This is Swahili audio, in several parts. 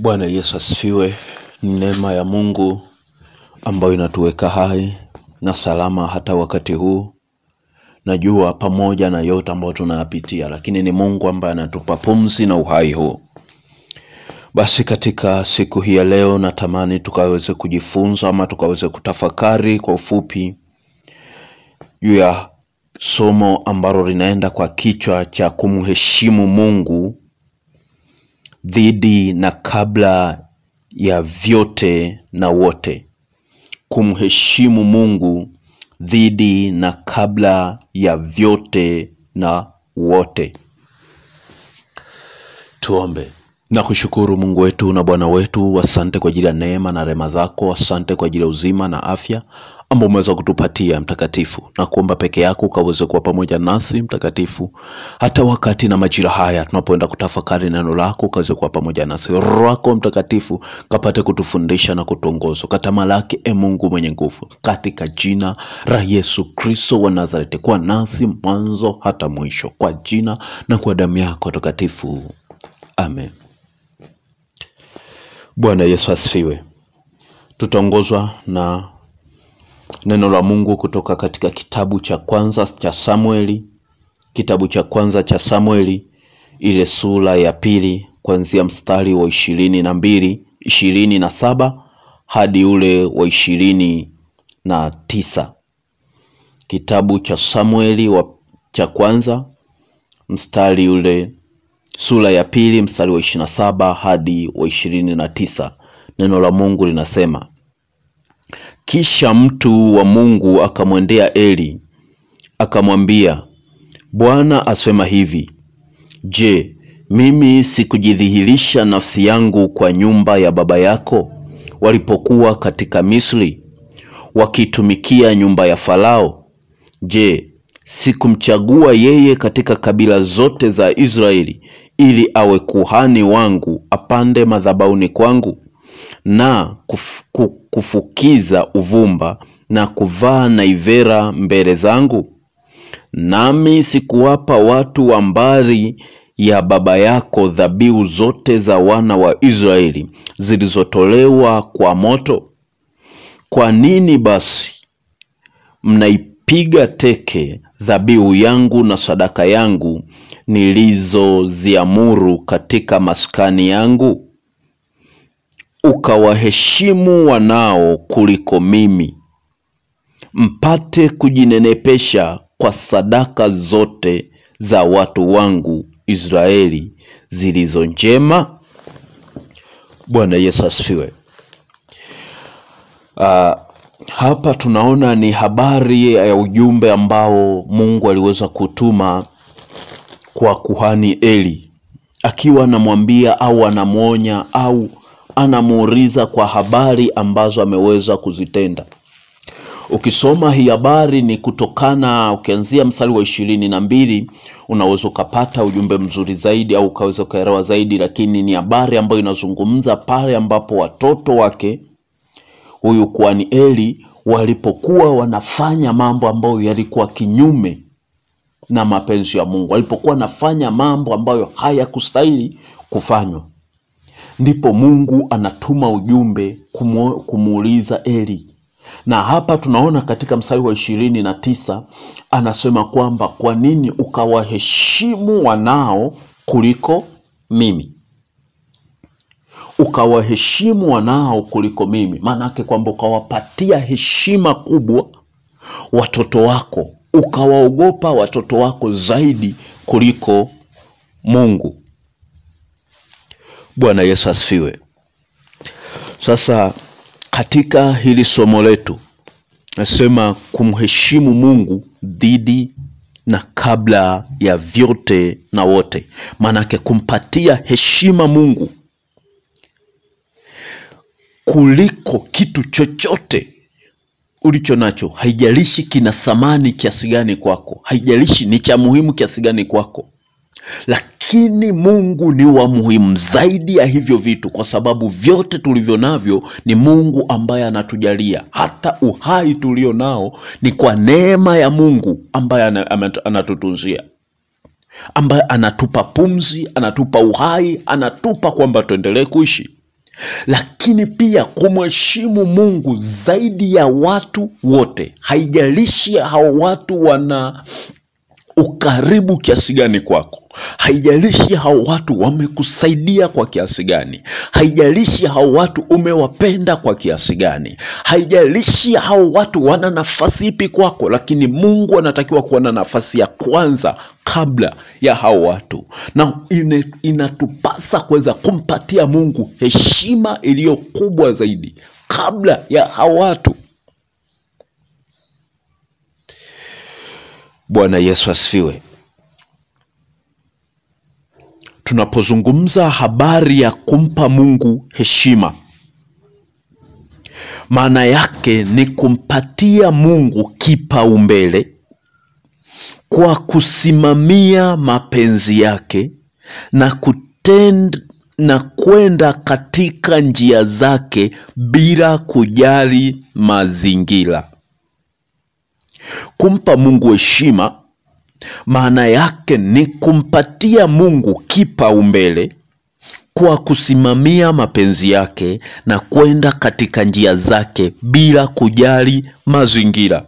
Bwana Yesu asifiwe. Neema ya Mungu ambayo inatuweka hai na salama hata wakati huu. Najua pamoja na yote ambayo tunayapitia, lakini ni Mungu ambaye anatupa pumzi na uhai huu. Basi katika siku hii ya leo natamani tukaweze kujifunza ama tukaweze kutafakari kwa ufupi juu ya somo ambalo linaenda kwa kichwa cha kumheshimu Mungu dhidi na kabla ya vyote na wote. Kumheshimu Mungu dhidi na kabla ya vyote na wote. Tuombe. Nakushukuru Mungu wetu na Bwana wetu, asante kwa ajili ya neema na rehema zako, asante kwa ajili ya uzima na afya ambao umeweza kutupatia Mtakatifu. Na kuomba peke yako ukaweze kuwa pamoja nasi Mtakatifu, hata wakati na majira haya tunapoenda kutafakari neno lako, ukaweze kuwa pamoja nasi. Roho yako Mtakatifu kapate kutufundisha na kutuongoza. Katamalaki Mungu mwenye nguvu, katika jina la Yesu Kristo wa Nazareti, kwa nasi mwanzo hata mwisho, kwa jina na kwa damu yako takatifu. Amen. Bwana Yesu asifiwe. Tutaongozwa na neno la Mungu kutoka katika kitabu cha kwanza cha Samueli. Kitabu cha kwanza cha Samueli, ile sura ya pili, kuanzia mstari wa 27 hadi ule wa 29. Kitabu cha Samueli cha kwanza, mstari ule sura ya pili, mstari wa 27 hadi wa 29. Neno la Mungu linasema: Kisha mtu wa Mungu akamwendea Eli, akamwambia, Bwana asema hivi, je, mimi sikujidhihirisha nafsi yangu kwa nyumba ya baba yako walipokuwa katika Misri, wakitumikia nyumba ya Farao? Je, sikumchagua yeye katika kabila zote za Israeli ili awe kuhani wangu, apande madhabahuni kwangu na kufukiza uvumba na kuvaa naivera mbele zangu? Nami sikuwapa watu wa mbari ya baba yako dhabihu zote za wana wa Israeli zilizotolewa kwa moto? Kwa nini basi mnaipiga teke dhabihu yangu na sadaka yangu nilizoziamuru katika maskani yangu? Ukawaheshimu wanao kuliko mimi, mpate kujinenepesha kwa sadaka zote za watu wangu Israeli zilizo njema. Bwana Yesu asifiwe. Hapa tunaona ni habari ya ujumbe ambao Mungu aliweza kutuma kwa kuhani Eli, akiwa anamwambia au anamuonya au anamuuliza kwa habari ambazo ameweza kuzitenda. Ukisoma hii habari ni kutokana, ukianzia mstari wa 22 unaweza kupata ujumbe mzuri zaidi au ukaweza kuelewa zaidi, lakini ni habari ambayo inazungumza pale ambapo watoto wake huyu kuhani Eli walipokuwa wanafanya mambo ambayo yalikuwa kinyume na mapenzi ya Mungu, walipokuwa wanafanya mambo ambayo hayakustahili kufanywa, ndipo Mungu anatuma ujumbe kumuuliza Eli. Na hapa tunaona katika mstari wa 29 anasema kwamba kwa nini ukawaheshimu wanao kuliko mimi? Ukawaheshimu wanao kuliko mimi, maana yake kwamba ukawapatia heshima kubwa watoto wako, ukawaogopa watoto wako zaidi kuliko Mungu. Bwana Yesu asifiwe. Sasa katika hili somo letu nasema kumheshimu Mungu dhidi na kabla ya vyote na wote. Maana yake kumpatia heshima Mungu kuliko kitu chochote ulicho nacho. Haijalishi kina thamani kiasi gani kwako, haijalishi ni cha muhimu kiasi gani kwako, lakini Mungu ni wa muhimu zaidi ya hivyo vitu, kwa sababu vyote tulivyo navyo ni Mungu ambaye anatujalia. Hata uhai tulio nao ni kwa neema ya Mungu ambaye anatutunzia, ambaye anatupa pumzi, anatupa uhai, anatupa kwamba tuendelee kuishi. lakini pia kumheshimu Mungu zaidi ya watu wote. Haijalishi hao watu wana ukaribu kiasi gani kwako, haijalishi hao watu wamekusaidia kwa kiasi gani, haijalishi hao watu umewapenda kwa kiasi gani, haijalishi hao watu wana nafasi ipi kwako, lakini Mungu anatakiwa kuwa na nafasi ya kwanza kabla ya hao watu. Na inatupasa kuweza kumpatia Mungu heshima iliyo kubwa zaidi kabla ya hao watu. Bwana Yesu asifiwe. Tunapozungumza habari ya kumpa Mungu heshima, maana yake ni kumpatia Mungu kipaumbele kwa kusimamia mapenzi yake na kwenda katika njia zake bila kujali mazingira. Kumpa Mungu heshima maana yake ni kumpatia Mungu kipaumbele kwa kusimamia mapenzi yake na kwenda katika njia zake bila kujali mazingira.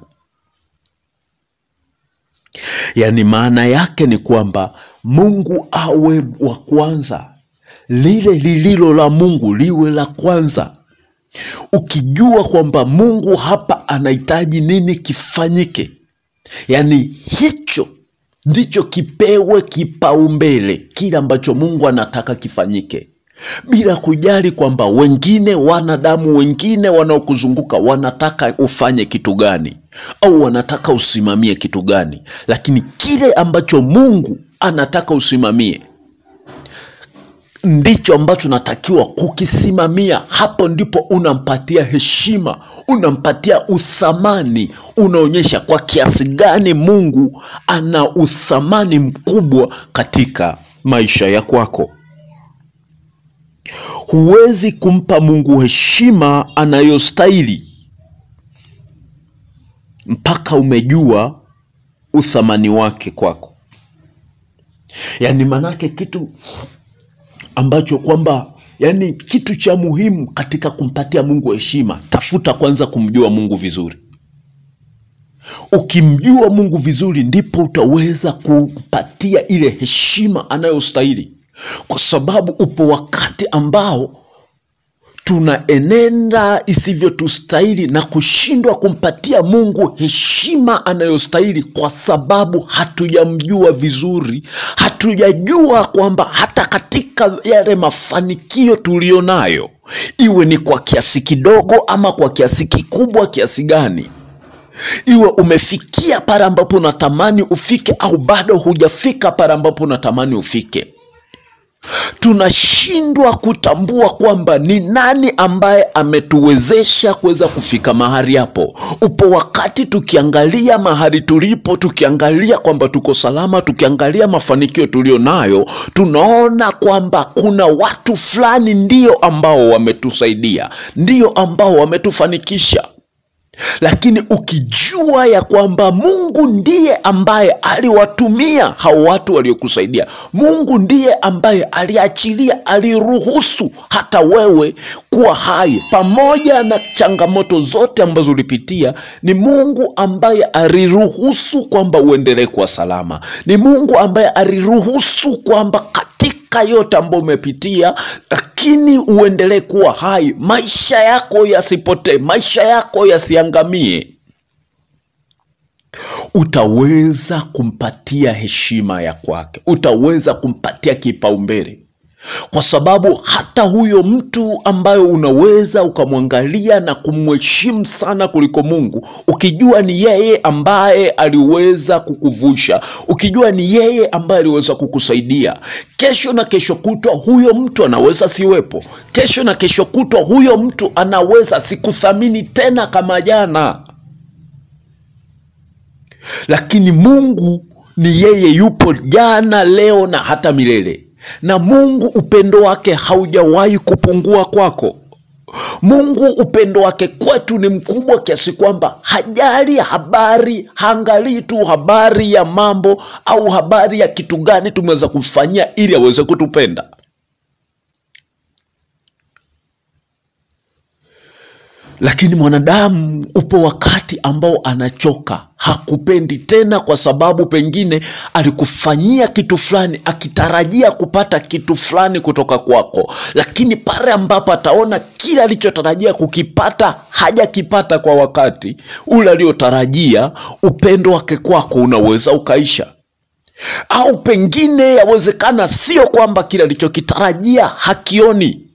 Yaani maana yake ni kwamba Mungu awe wa kwanza, lile lililo la Mungu liwe la kwanza. Ukijua kwamba Mungu hapa anahitaji nini kifanyike, yaani hicho ndicho kipewe kipaumbele, kile ambacho Mungu anataka kifanyike, bila kujali kwamba wengine, wanadamu wengine wanaokuzunguka wanataka ufanye kitu gani au wanataka usimamie kitu gani. Lakini kile ambacho Mungu anataka usimamie ndicho ambacho natakiwa kukisimamia. Hapo ndipo unampatia heshima, unampatia uthamani, unaonyesha kwa kiasi gani Mungu ana uthamani mkubwa katika maisha ya kwako. Huwezi kumpa Mungu heshima anayostahili mpaka umejua uthamani wake kwako. Yaani manake kitu ambacho kwamba, yani kitu cha muhimu katika kumpatia Mungu heshima, tafuta kwanza kumjua Mungu vizuri. Ukimjua Mungu vizuri ndipo utaweza kumpatia ile heshima anayostahili. Kwa sababu upo wakati ambao tunaenenda isivyo tustahili na kushindwa kumpatia Mungu heshima anayostahili kwa sababu hatujamjua vizuri. Hatujajua kwamba hata katika yale mafanikio tulionayo, iwe ni kwa kiasi kidogo ama kwa kiasi kikubwa kiasi gani, iwe umefikia pale ambapo unatamani ufike au bado hujafika pale ambapo unatamani ufike, tunashindwa kutambua kwamba ni nani ambaye ametuwezesha kuweza kufika mahali hapo. Upo wakati tukiangalia mahali tulipo, tukiangalia kwamba tuko salama, tukiangalia mafanikio tulionayo, tunaona kwamba kuna watu fulani ndio ambao wametusaidia, ndio ambao wametufanikisha. Lakini ukijua ya kwamba Mungu ndiye ambaye aliwatumia hao watu waliokusaidia, Mungu ndiye ambaye aliachilia, aliruhusu hata wewe kuwa hai pamoja na changamoto zote ambazo ulipitia, ni Mungu ambaye aliruhusu kwamba uendelee kuwa salama. Ni Mungu ambaye aliruhusu kwamba katika yote ambayo umepitia, lakini uendelee kuwa hai, maisha yako yasipotee, maisha yako yasiangamie. Utaweza kumpatia heshima ya kwake, utaweza kumpatia kipaumbele. Kwa sababu hata huyo mtu ambaye unaweza ukamwangalia na kumheshimu sana kuliko Mungu, ukijua ni yeye ambaye aliweza kukuvusha, ukijua ni yeye ambaye aliweza kukusaidia, kesho na kesho kutwa huyo mtu anaweza siwepo. Kesho na kesho kutwa huyo mtu anaweza sikuthamini tena kama jana. Lakini Mungu ni yeye, yupo jana, leo na hata milele. Na Mungu upendo wake haujawahi kupungua kwako. Mungu upendo wake kwetu ni mkubwa kiasi kwamba hajali habari, haangalii tu habari ya mambo au habari ya kitu gani tumeweza kufanyia ili aweze kutupenda. Lakini mwanadamu upo wakati ambao anachoka, hakupendi tena, kwa sababu pengine alikufanyia kitu fulani akitarajia kupata kitu fulani kutoka kwako, lakini pale ambapo ataona kile alichotarajia kukipata hajakipata kwa wakati ule aliotarajia, upendo wake kwako unaweza ukaisha. Au pengine yawezekana sio kwamba kile alichokitarajia hakioni,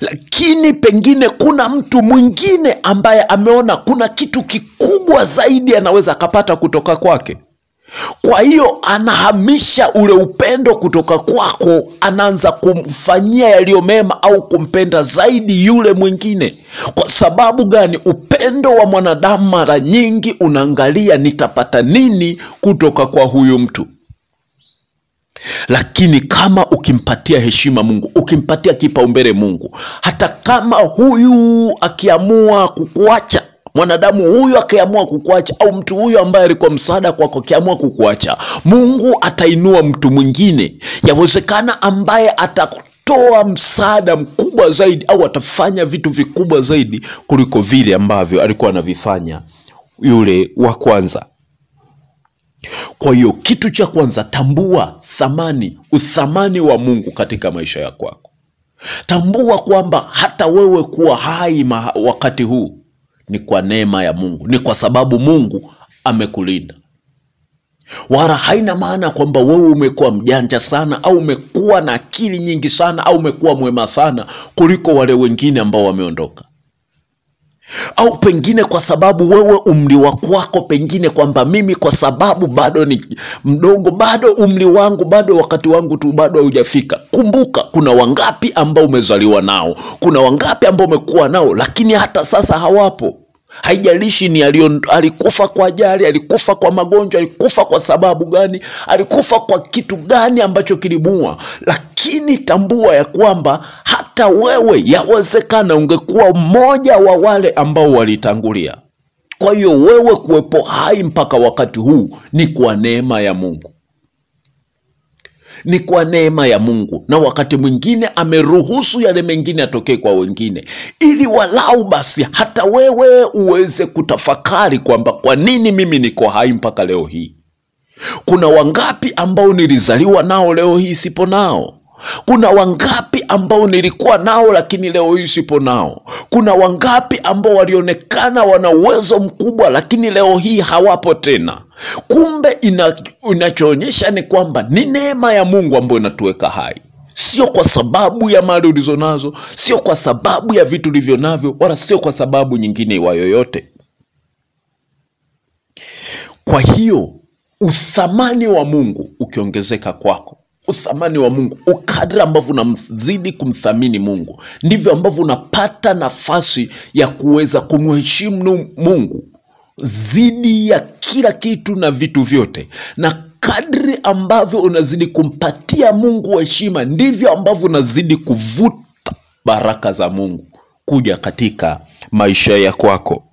lakini pengine kuna mtu mwingine ambaye ameona kuna kitu kikubwa zaidi anaweza akapata kutoka kwake. Kwa hiyo anahamisha ule upendo kutoka kwako, anaanza kumfanyia yaliyo mema au kumpenda zaidi yule mwingine. Kwa sababu gani? Upendo wa mwanadamu mara nyingi unaangalia nitapata nini kutoka kwa huyu mtu. Lakini kama ukimpatia heshima Mungu, ukimpatia kipaumbele Mungu, hata kama huyu akiamua kukuacha, mwanadamu huyu akiamua kukuacha, au mtu huyu ambaye alikuwa msaada kwako akiamua kukuacha, Mungu atainua mtu mwingine, yawezekana ambaye atatoa msaada mkubwa zaidi, au atafanya vitu vikubwa zaidi kuliko vile ambavyo alikuwa anavifanya yule wa kwanza. Kwa hiyo kitu cha kwanza, tambua uthamani wa Mungu katika maisha ya kwako. Tambua kwamba hata wewe kuwa hai wakati huu ni kwa neema ya Mungu, ni kwa sababu Mungu amekulinda. Wala haina maana kwamba wewe umekuwa mjanja sana, au umekuwa na akili nyingi sana, au umekuwa mwema sana kuliko wale wengine ambao wameondoka. Au pengine kwa sababu wewe umri wako, pengine kwamba mimi kwa sababu bado ni mdogo, bado umri wangu, bado wakati wangu tu bado haujafika. Kumbuka, kuna wangapi ambao umezaliwa nao, kuna wangapi ambao umekuwa nao, lakini hata sasa hawapo. Haijalishi ni alikufa kwa ajali, alikufa kwa magonjwa, alikufa kwa sababu gani, alikufa kwa kitu gani ambacho kilimuua. Lakini tambua ya kwamba hata wewe yawezekana ungekuwa mmoja wa wale ambao walitangulia. Kwa hiyo wewe kuwepo hai mpaka wakati huu ni kwa neema ya Mungu. Ni kwa neema ya Mungu, na wakati mwingine ameruhusu yale mengine atokee kwa wengine, ili walau basi hata wewe uweze kutafakari kwamba kwa nini mimi niko hai mpaka leo hii. Kuna wangapi ambao nilizaliwa nao leo hii sipo nao? Kuna wangapi ambao nilikuwa nao lakini leo hii sipo nao? Kuna wangapi ambao walionekana wana uwezo mkubwa lakini leo hii hawapo tena? Kumbe inachoonyesha ni kwamba ni neema ya Mungu ambayo inatuweka hai. Sio kwa sababu ya mali ulizo nazo, sio kwa sababu ya vitu ulivyo navyo, wala sio kwa sababu nyingine wa yoyote. Kwa hiyo uthamani wa Mungu ukiongezeka kwako, uthamani wa Mungu, ukadri ambavyo unazidi kumthamini Mungu, ndivyo ambavyo unapata nafasi ya kuweza kumheshimu Mungu zidi ya kila kitu na vitu vyote. Na kadri ambavyo unazidi kumpatia Mungu heshima, ndivyo ambavyo unazidi kuvuta baraka za Mungu kuja katika maisha ya kwako.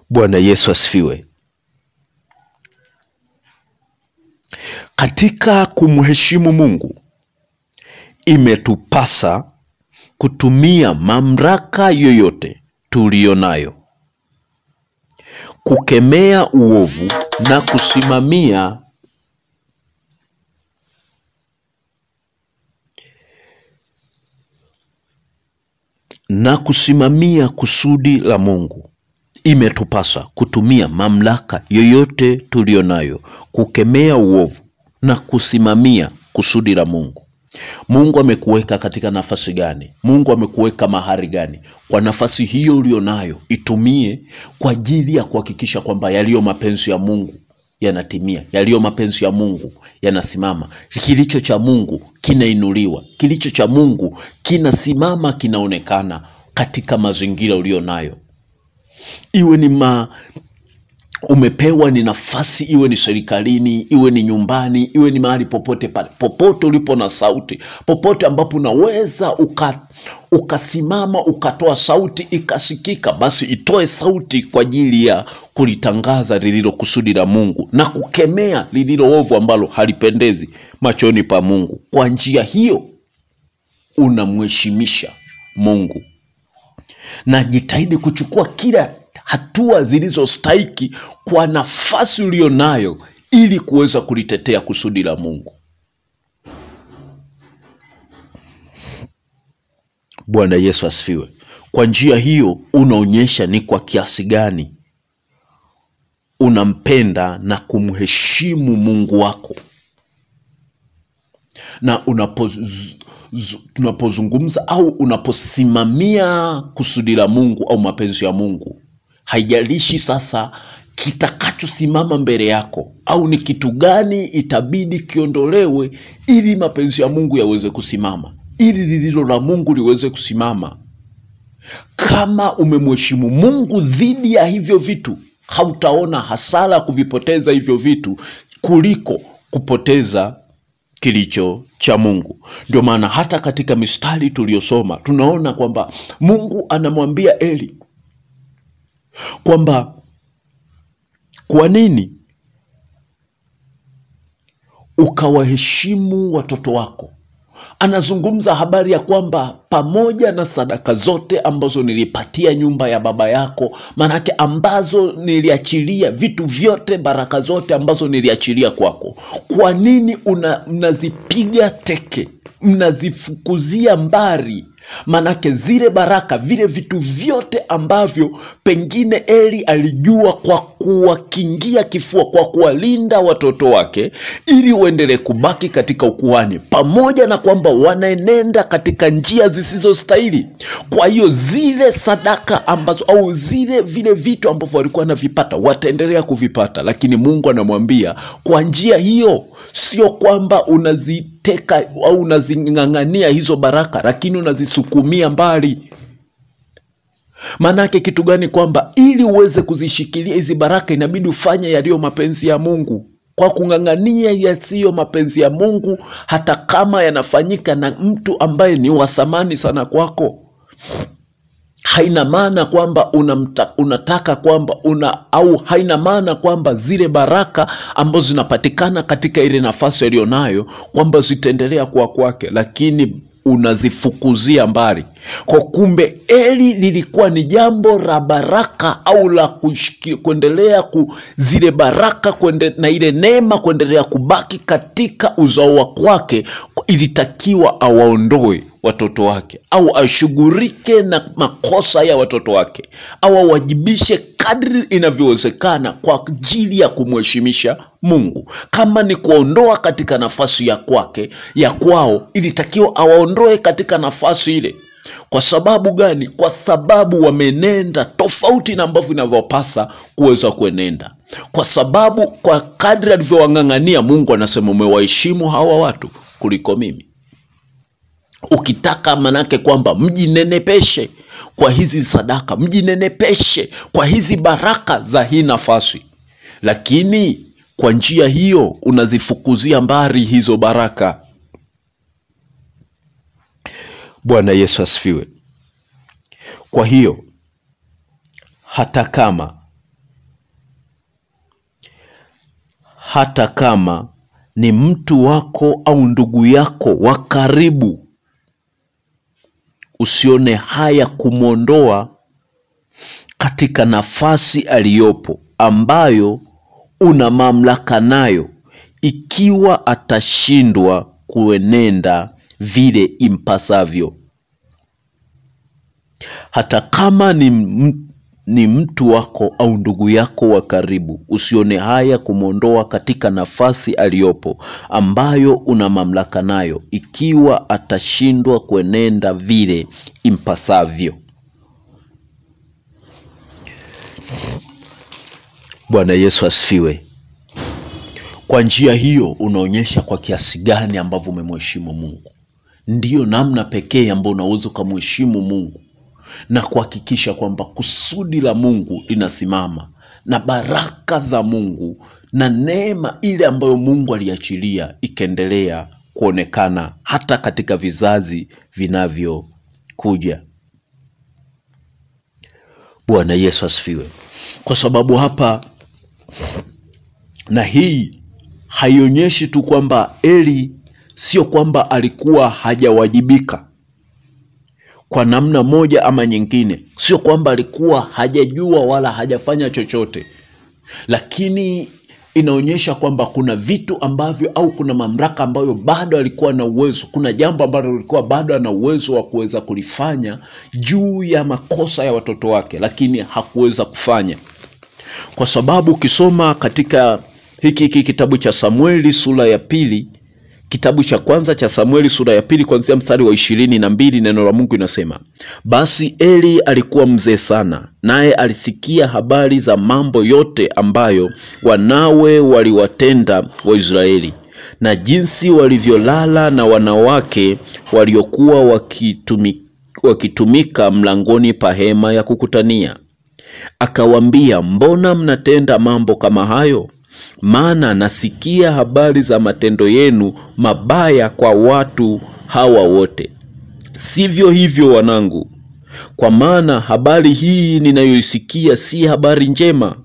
Bwana Yesu asifiwe. Katika kumheshimu Mungu, imetupasa kutumia mamlaka yoyote tulionayo kukemea uovu na kusimamia kusudi la Mungu. Imetupasa kutumia mamlaka yoyote tulionayo kukemea uovu na kusimamia kusudi la Mungu. Mungu amekuweka katika nafasi gani? Mungu amekuweka mahali gani? Kwa nafasi hiyo ulionayo, itumie kwa ajili ya kuhakikisha kwamba yaliyo mapenzi ya Mungu yanatimia, yaliyo mapenzi ya Mungu yanasimama. Kilicho cha Mungu kinainuliwa, kilicho cha Mungu kinasimama, kinaonekana katika mazingira ulionayo. Iwe ni umepewa ni nafasi, iwe ni serikalini, iwe ni nyumbani, iwe ni mahali popote pale, popote ulipo na sauti, popote ambapo unaweza ukasimama ukatoa sauti ikasikika, basi itoe sauti kwa ajili ya kulitangaza lililo kusudi la Mungu na kukemea lililo ovu ambalo halipendezi machoni pa Mungu. Kwa njia hiyo unamheshimisha Mungu na jitahidi kuchukua kila hatua zilizostahiki kwa nafasi ulionayo ili kuweza kulitetea kusudi la Mungu. Bwana Yesu asifiwe. Kwa njia hiyo unaonyesha ni kwa kiasi gani unampenda na kumheshimu Mungu wako. Na tunapozungumza au unaposimamia kusudi la Mungu au mapenzi ya Mungu, haijalishi sasa kitakachosimama mbele yako au ni kitu gani itabidi kiondolewe ili mapenzi ya Mungu yaweze kusimama, ili lililo la Mungu liweze kusimama. Kama umemheshimu Mungu dhidi ya hivyo vitu, hautaona hasara kuvipoteza hivyo vitu kuliko kupoteza kilicho cha Mungu. Ndio maana hata katika mistari tuliyosoma tunaona kwamba Mungu anamwambia Eli kwamba kwa nini ukawaheshimu watoto wako. Anazungumza habari ya kwamba pamoja na sadaka zote ambazo nilipatia nyumba ya baba yako, manake ambazo niliachilia, vitu vyote, baraka zote ambazo niliachilia kwako, kwa nini mnazipiga teke, mnazifukuzia mbali? Manake zile baraka, vile vitu vyote ambavyo pengine Eli alijua kwa kuwakingia kifua, kwa kuwalinda watoto wake ili uendelee kubaki katika ukuhani, pamoja na kwamba wanaenenda katika njia zisizostahili. Kwa hiyo zile sadaka ambazo au vile vitu ambavyo walikuwa wanavipata wataendelea kuvipata, lakini Mungu anamwambia kwa njia hiyo, sio kwamba unaziteka au unazingangania hizo baraka, lakini unazisukumia mbali. Manake kitu gani? Kwamba ili uweze kuzishikilia hizi baraka inabidi ufanye yaliyo mapenzi ya Mungu. Kwa kungangania yasiyo mapenzi ya Mungu, hata kama yanafanyika na mtu ambaye ni wa thamani sana kwako, haina maana kwamba unataka kwamba au haina maana kwamba zile baraka ambazo zinapatikana katika ile nafasi aliyonayo kwamba zitaendelea kuwa kwake, lakini unazifukuzia mbali. Kwa kumbe Eli lilikuwa ni jambo la baraka au la kuendelea zile baraka na ile neema kuendelea kubaki katika uzao wa kwake. Ilitakiwa awaondoe watoto wake au ashughulike na makosa ya watoto wake au awajibishe kadri inavyowezekana kwa ajili ya kumheshimisha Mungu. Kama ni kuondoa katika nafasi ya kwake, ya kwao, ilitakiwa awaondoe katika nafasi ile. Kwa sababu gani? Kwa sababu wamenenda tofauti na ambavyo inavyopasa kuweza kuenenda. Kwa sababu kwa kadri alivyowangangania, Mungu anasema umewaheshimu hawa watu kuliko mimi. Ukitaka manake kwamba mjinenepeshe kwa hizi sadaka, mjinenepeshe kwa hizi baraka za hii nafasi, lakini kwa njia hiyo unazifukuzia mbali hizo baraka. Bwana Yesu asifiwe. Kwa hiyo hata kama ni mtu wako au ndugu yako wa karibu, usione haya kumwondoa katika nafasi aliyopo ambayo una mamlaka nayo, ikiwa atashindwa kuenenda vile impasavyo. Hata kama ni mtu wako au ndugu yako wa karibu, usione haya kumwondoa katika nafasi aliyopo ambayo una mamlaka nayo, ikiwa atashindwa kuenenda vile impasavyo. Bwana Yesu asifiwe. Kwa njia hiyo unaonyesha kwa kiasi gani ambavyo umemheshimu Mungu. Ndiyo namna pekee ambayo unaweza kumheshimu Mungu na kuhakikisha kwamba kusudi la Mungu linasimama na baraka za Mungu na neema ile ambayo Mungu aliachilia ikaendelea kuonekana hata katika vizazi vinavyokuja. Bwana Yesu asifiwe. Kwa sababu hapa, na hii haionyeshi tu kwamba Eli sio kwamba alikuwa hajawajibika kwa namna moja ama nyingine. Sio kwamba alikuwa hajajua wala hajafanya chochote, lakini inaonyesha kwamba kuna vitu ambavyo au kuna mamlaka ambayo bado alikuwa na uwezo, kuna jambo ambalo alikuwa bado ana uwezo wa kuweza kulifanya juu ya makosa ya watoto wake, lakini hakuweza kufanya. Kwa sababu ukisoma katika hiki kitabu cha Samueli sura ya pili, kitabu cha kwanza cha Samueli sura ya pili kuanzia mstari wa 22, neno la Mungu inasema, basi Eli alikuwa mzee sana, naye alisikia habari za mambo yote ambayo wanawe waliwatenda Waisraeli, na jinsi walivyolala na wanawake waliokuwa wakitumika mlangoni pa hema ya kukutania. Akawambia, mbona mnatenda mambo kama hayo? Maana nasikia habari za matendo yenu mabaya kwa watu hawa wote. Sivyo hivyo wanangu, kwa maana habari hii ninayoisikia si habari njema.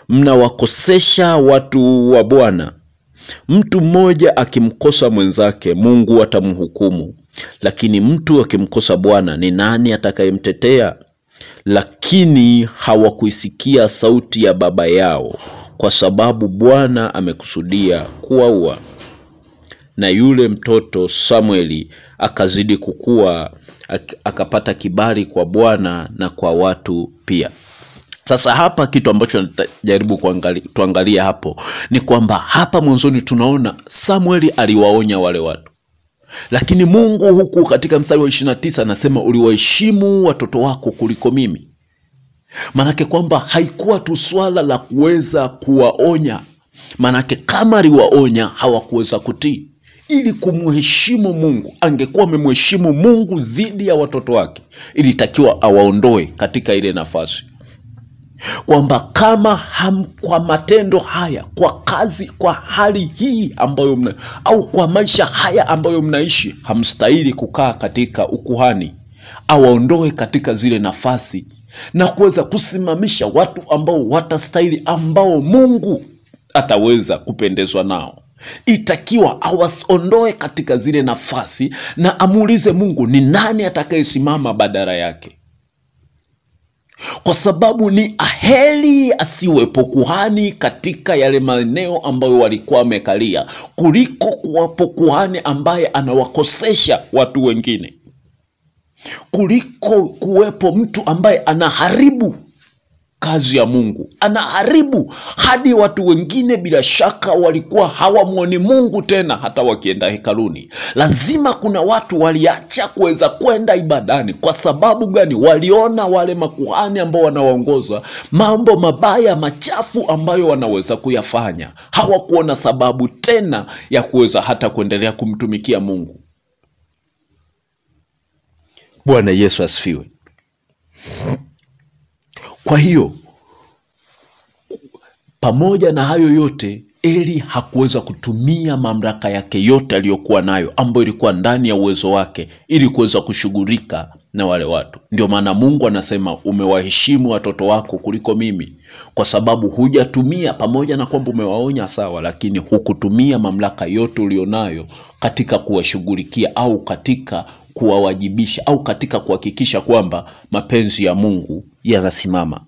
Mnawakosesha watu wa Bwana. Mtu mmoja akimkosa mwenzake, Mungu atamhukumu, lakini mtu akimkosa Bwana, ni nani atakayemtetea? Lakini hawakuisikia sauti ya baba yao, kwa sababu Bwana amekusudia kuwaua. Na yule mtoto Samueli akazidi kukua, akapata kibali kwa Bwana na kwa watu pia. Sasa hapa kitu ambacho najaribu tuangalia hapo ni kwamba hapa mwanzoni tunaona Samueli aliwaonya wale watu, lakini Mungu huku katika mstari wa 29 anasema, uliwaheshimu watoto wako kuliko mimi. Manake kwamba haikuwa tu swala la kuweza kuwaonya, manake kama aliwaonya hawakuweza kutii. Ili kumheshimu Mungu, angekuwa amemheshimu Mungu dhidi ya watoto wake, ilitakiwa awaondoe katika ile nafasi. Kwamba kama kwa matendo haya, kwa kazi, kwa hali hii ambayo au kwa maisha haya ambayo mnaishi, hamstahili kukaa katika ukuhani, awaondoe katika zile nafasi na kuweza kusimamisha watu ambao watastahili, ambao Mungu ataweza kupendezwa nao. Itakiwa awaondoe katika zile nafasi na amuulize Mungu, ni nani atakayesimama badala yake? Kwa sababu ni aheri asiwepo kuhani katika yale maeneo ambayo walikuwa wamekalia, kuliko kuwapo kuhani ambaye anawakosesha watu wengine, kuliko kuwepo mtu ambaye anaharibu kazi ya Mungu, anaharibu hadi watu wengine bila shaka walikuwa hawamuoni Mungu tena hata wakienda hekaluni. Lazima kuna watu waliacha kuweza kwenda ibadani. Kwa sababu gani? Waliona wale makuhani ambao wanawaongoza mambo mabaya machafu ambayo wanaweza kuyafanya. Hawakuona sababu tena ya kuweza hata kuendelea kumtumikia Mungu. Bwana Yesu asifiwe. Kwa hiyo pamoja na hayo yote, Eli hakuweza kutumia mamlaka yake yote aliyokuwa nayo, ambayo ilikuwa ndani ya uwezo wake, ili kuweza kushughulika na wale watu. Ndio maana Mungu anasema, umewaheshimu watoto wako kuliko mimi, kwa sababu hujatumia, pamoja na kwamba umewaonya sawa, lakini hukutumia mamlaka yote ulionayo katika kuwashughulikia au katika kuwawajibisha au katika kuhakikisha kwamba mapenzi ya Mungu yanasimama.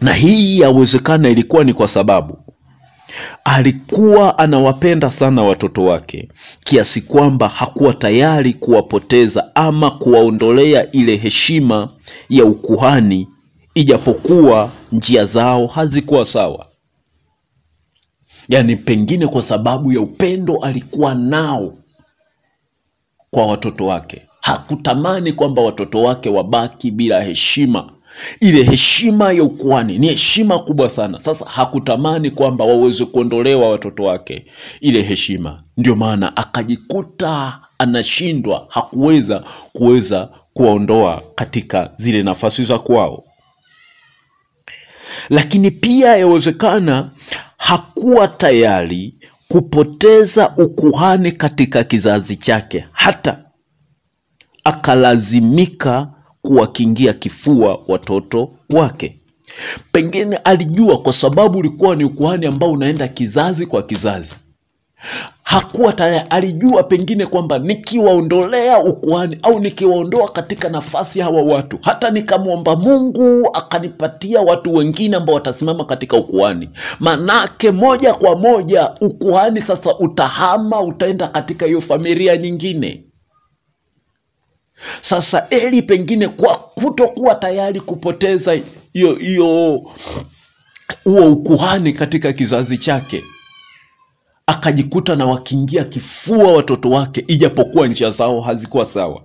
Na hii yawezekana ilikuwa ni kwa sababu alikuwa anawapenda sana watoto wake, kiasi kwamba hakuwa tayari kuwapoteza ama kuwaondolea ile heshima ya ukuhani, ijapokuwa njia zao hazikuwa sawa. Yani pengine kwa sababu ya upendo alikuwa nao kwa watoto wake, hakutamani kwamba watoto wake wabaki bila heshima. Ile heshima ya ukuhani ni heshima kubwa sana. Sasa hakutamani kwamba waweze kuondolewa watoto wake ile heshima. Ndio maana akajikuta anashindwa, hakuweza kuwaondoa katika zile nafasi za kwao. Lakini pia yawezekana hakuwa tayari kupoteza ukuhani katika kizazi chake, hata akalazimika kuwakingia kifua watoto wake. Pengine alijua kwa sababu ulikuwa ni ukuhani ambao unaenda kizazi kwa kizazi. Hakuwa tayari, alijua pengine kwamba nikiwaondolea ukuhani au nikiwaondoa katika nafasi hawa watu, hata nikamwomba Mungu akanipatia watu wengine ambao watasimama katika ukuhani, manake moja kwa moja ukuhani sasa utahama, utaenda katika hiyo familia nyingine. Sasa Eli pengine kwa kutokuwa tayari kupoteza huo ukuhani katika kizazi chake, akajikuta na wakiingia kifua watoto wake, ijapokuwa njia zao hazikuwa sawa.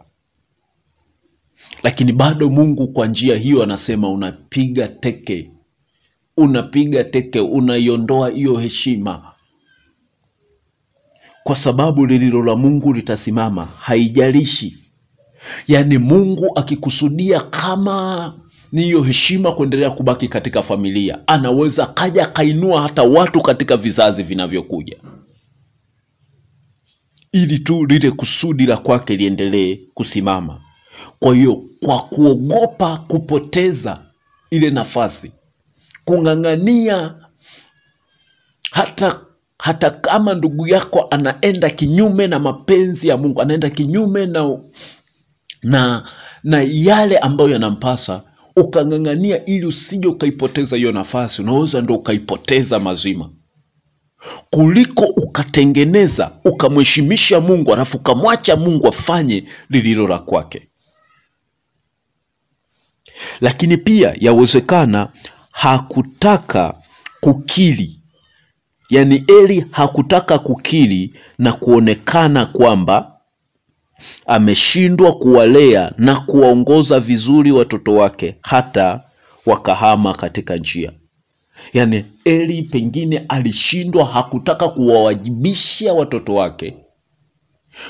Lakini bado Mungu kwa njia hiyo anasema unapiga teke, unaiondoa hiyo heshima, kwa sababu lililo la Mungu litasimama, haijalishi. Yani Mungu akikusudia kama ni hiyo heshima kuendelea kubaki katika familia, anaweza kaja kainua hata watu katika vizazi vinavyokuja, ili tu lile kusudi la kwake liendelee kusimama. Kwa hiyo kwa kuogopa kupoteza ile nafasi, kung'ang'ania hata kama ndugu yako anaenda kinyume na mapenzi ya Mungu, anaenda kinyume na yale ambayo yanampasa, ukang'ang'ania ili usije ukaipoteza hiyo nafasi, unaweza ndo ukaipoteza mazima, kuliko ukatengeneza ukamheshimisha Mungu alafu ukamwacha Mungu afanye lililo la kwake. Lakini pia yawezekana hakutaka kukiri, yani Eli hakutaka kukiri na kuonekana kwamba ameshindwa kuwalea na kuwaongoza vizuri watoto wake hata wakahama katika njia. Yani Eli pengine alishindwa, hakutaka kuwawajibisha watoto wake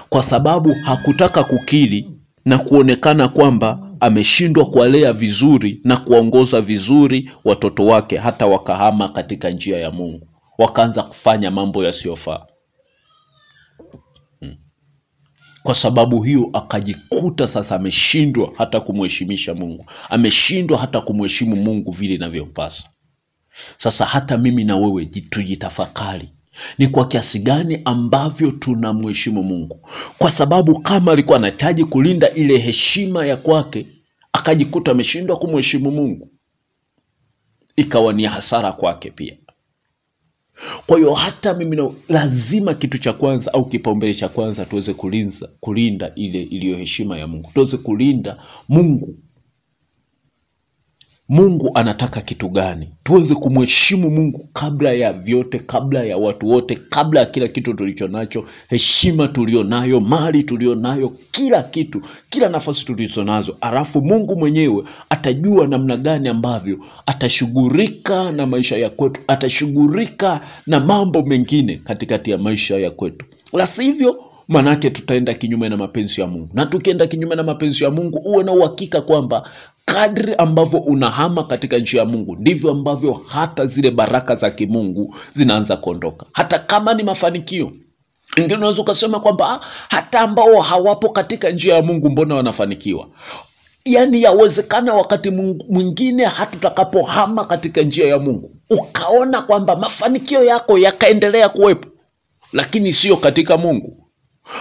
kwa sababu hakutaka kukiri na kuonekana kwamba ameshindwa kuwalea vizuri na kuwaongoza vizuri watoto wake hata wakahama katika njia ya Mungu, wakaanza kufanya mambo yasiyofaa. Kwa sababu hiyo akajikuta sasa ameshindwa hata kumheshimisha Mungu, ameshindwa hata kumheshimu Mungu vile inavyompasa. Sasa hata mimi na wewe tujitafakari, ni kwa kiasi gani ambavyo tunamheshimu Mungu? Kwa sababu kama alikuwa anahitaji kulinda ile heshima ya kwake, akajikuta ameshindwa kumheshimu Mungu, ikawa ni hasara kwake pia. Kwa hiyo hata mimi na lazima kitu cha kwanza au kipaumbele cha kwanza tuweze kulinda ile iliyo heshima ya Mungu. Tuweze kulinda Mungu. Mungu anataka kitu gani? Tuweze kumheshimu Mungu kabla ya vyote, kabla ya watu wote, kabla ya kila kitu tulicho nacho, heshima tulionayo, mali tulionayo, kila kitu, kila nafasi tulizo nazo. Alafu Mungu mwenyewe atajua namna gani ambavyo atashughulika na maisha ya kwetu, atashughulika na mambo mengine katikati ya maisha ya kwetu. La sivyo, manake tutaenda kinyume na mapenzi ya Mungu. Na tukienda kinyume na mapenzi ya Mungu, uwe na uhakika kwamba kadri ambavyo unahama katika njia ya Mungu, ndivyo ambavyo hata zile baraka za kimungu zinaanza kuondoka. Hata kama ni mafanikio, ingine unaweza kusema kwamba hata ambao hawapo katika njia ya Mungu mbona wanafanikiwa? Yani yawezekana wakati mwingine hata tutakapohama katika njia ya Mungu, ukaona kwamba mafanikio yako yakaendelea kuwepo, lakini sio katika Mungu.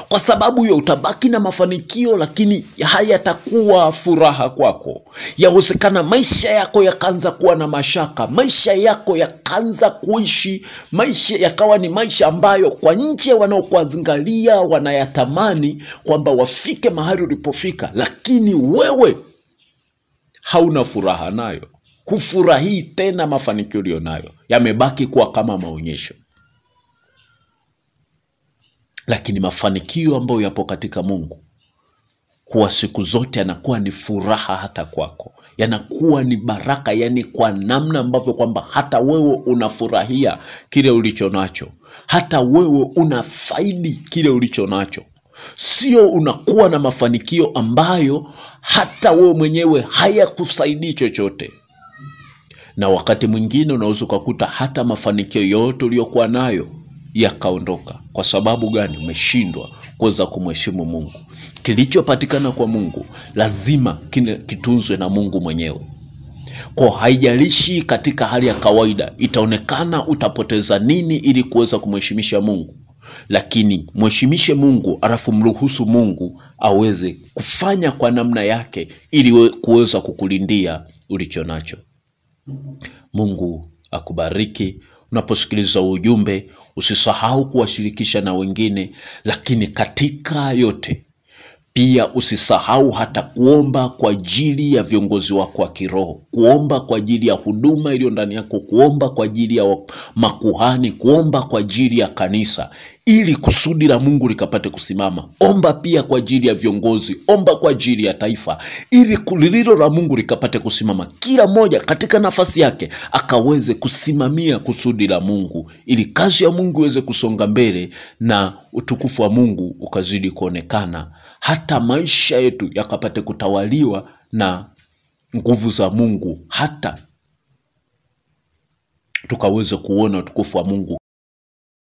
Kwa sababu hiyo utabaki na mafanikio, lakini hayatakuwa furaha kwako. Yawezekana maisha yako yakaanza kuwa na mashaka, maisha yako yakaanza kuishi, maisha yakawa ni maisha ambayo kwa nje wanaokuangalia wanayatamani kwamba wafike mahali ulipofika, lakini wewe hauna furaha nayo. Hufurahii tena mafanikio ulionayo, yamebaki kuwa kama maonyesho. Lakini mafanikio ambayo yapo katika Mungu, kwa siku zote yanakuwa ni furaha hata kwako. Yanakuwa ni baraka, yani kwa namna ambavyo kwamba hata wewe unafurahia kile ulicho nacho. Hata wewe unafaidi kile ulicho nacho. Sio unakuwa na mafanikio ambayo hata wewe mwenyewe hayakusaidii chochote. Na wakati mwingine unaweza kukuta hata mafanikio yote uliyokuwa nayo yakaondoka. Kwa sababu gani? Umeshindwa kuweza kumheshimu Mungu. Kilichopatikana kwa Mungu lazima kitunzwe na Mungu mwenyewe. Kwa haijalishi katika hali ya kawaida itaonekana utapoteza nini ili kuweza kumheshimisha Mungu, lakini mheshimishe Mungu, alafu mruhusu Mungu aweze kufanya kwa namna yake ili kuweza kukulindia ulicho nacho. Mungu akubariki. Unaposikiliza ujumbe, usisahau kuwashirikisha na wengine, lakini katika yote pia usisahau hata kuomba kwa ajili ya viongozi wako wa kiroho, kuomba kwa ajili ya huduma iliyo ndani yako, kuomba kwa ajili ya makuhani, kuomba kwa ajili ya kanisa, ili kusudi la Mungu likapate kusimama. Omba pia kwa ajili ya viongozi, omba kwa ajili ya taifa, ili kulililo la Mungu likapate kusimama. Kila mmoja katika nafasi yake akaweze kusimamia kusudi la Mungu, ili kazi ya Mungu iweze kusonga mbele na utukufu wa Mungu ukazidi kuonekana. Hata maisha yetu yakapate kutawaliwa na nguvu za Mungu, hata tukaweze kuona utukufu wa Mungu